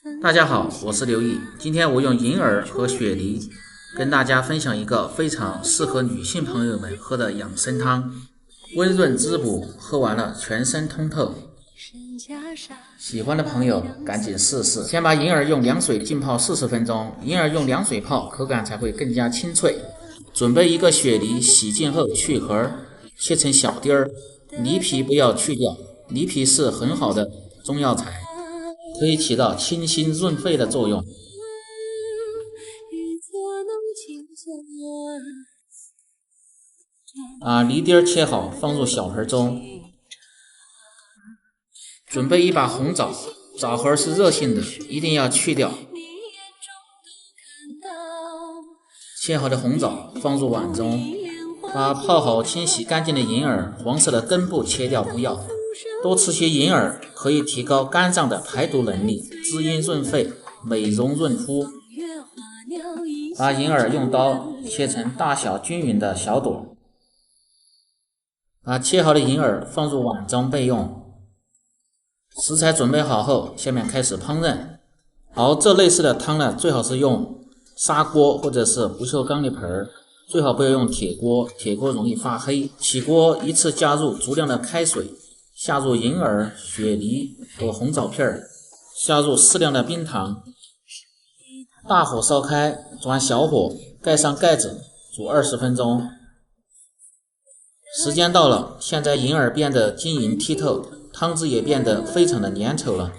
大家好，我是刘毅。今天我用银耳和雪梨跟大家分享一个非常适合女性朋友们喝的养生汤，温润滋补，喝完了全身通透。喜欢的朋友赶紧试试。先把银耳用凉水浸泡40分钟，银耳用凉水泡，口感才会更加清脆。准备一个雪梨，洗净后去核，切成小丁儿，梨皮不要去掉，梨皮是很好的中药材，可以起到清心润肺的作用。把梨丁切好，放入小盆中。准备一把红枣，枣核是热性的，一定要去掉。切好的红枣放入碗中，把泡好清洗干净的银耳黄色的根部切掉不要。多吃些银耳可以提高肝脏的排毒能力，滋阴润肺，美容润肤。把银耳用刀切成大小均匀的小朵，把切好的银耳放入碗中备用。食材准备好后，下面开始烹饪。熬这类似的汤呢，最好是用砂锅或者是不锈钢的盆，最好不要用铁锅，铁锅容易发黑。起锅一次加入足量的开水，下入银耳、雪梨和红枣片，下入适量的冰糖，大火烧开，转小火，盖上盖子，煮20分钟。时间到了，现在银耳变得晶莹剔透，汤汁也变得非常的粘稠了。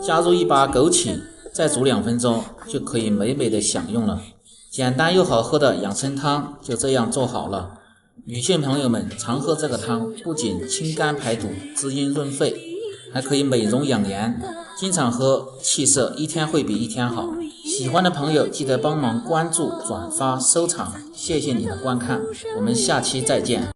加入一把枸杞，再煮2分钟，就可以美美的享用了。简单又好喝的养生汤就这样做好了。女性朋友们常喝这个汤，不仅清肝排毒、滋阴润肺，还可以美容养颜。经常喝，气色一天会比一天好。喜欢的朋友记得帮忙关注、转发、收藏，谢谢你的观看，我们下期再见。